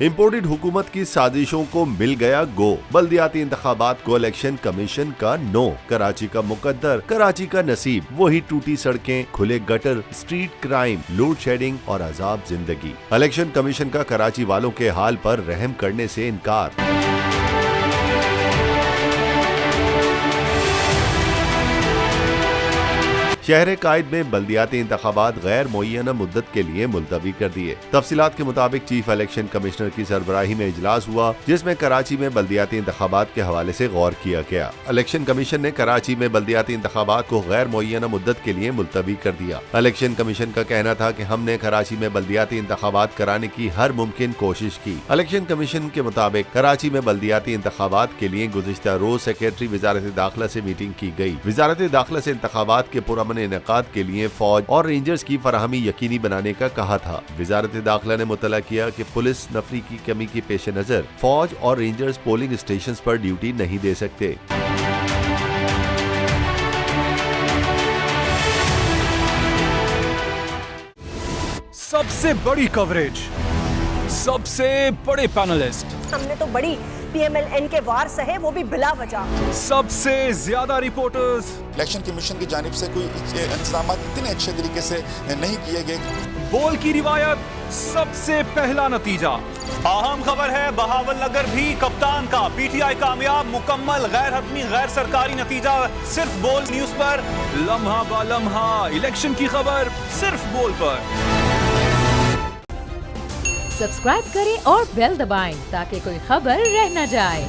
Imported हुकूमत की साजिशों को मिल गया गो। बल्दियाती इंतखाबात को इलेक्शन कमीशन का नो। कराची का मुकद्दर, कराची का नसीब, वही टूटी सड़कें, खुले gutter, street crime, load shedding और अजाब जिंदगी। इलेक्शन कमीशन का कराची वालों के हाल पर रहम करने से इनकार। शहर कायद में बल्दियाती इंतखाबात गैर मुअय्यना मुद्दत के लिए मुलतवी कर दिए। तफसीलात के मुताबिक चीफ इलेक्शन कमिश्नर की सरबराही में इजलास हुआ, जिसमें कराची में बल्दियाती इंतखाबात के हवाले से गौर किया गया। इलेक्शन कमीशन ने कराची में बल्दियाती इंतखाबात को गैर मुअय्यना मुद्दत के लिए मुलतवी कर दिया। इलेक्शन कमीशन का कहना था कि हमने कराची में बल्दियाती इंतखाबात कराने की हर मुमकिन कोशिश की। इलेक्शन कमीशन के मुताबिक कराची में बल्दियाती इंतखाबात के लिए गुज़िश्ता रोज सेक्रेटरी वजारत दाखिला से मीटिंग की गई। वजारत दाखिला से इंतखाबात के पुरअमन इनेकाद के लिए फौज और रेंजर्स की फराहमी यकीनी बनाने का कहा था। वजारत दाखिला ने मुतला किया कि पुलिस नफरी की कमी के पेश नजर फौज और रेंजर्स पोलिंग स्टेशन पर ड्यूटी नहीं दे सकते। सबसे बड़ी कवरेज, सबसे बड़े पैनलिस्ट, हमने तो बड़ी PMLN के वार सहे, वो भी बिला वजह। सबसे ज्यादा रिपोर्टर्स। इलेक्शन कमीशन की जानिब से कोई इंतजाम इतने अच्छे तरीके से नहीं किए गए। बोल की रिवायत, सबसे पहला नतीजा। अहम खबर है बहावल नगर भी कप्तान का, PTI कामयाब, मुकम्मल गैर हतमी गैर सरकारी नतीजा सिर्फ बोल न्यूज पर। लम्हा बा लम्हा इलेक्शन की खबर सिर्फ बोल पर। सब्सक्राइब करें और बेल दबाएं ताकि कोई खबर रह न जाए।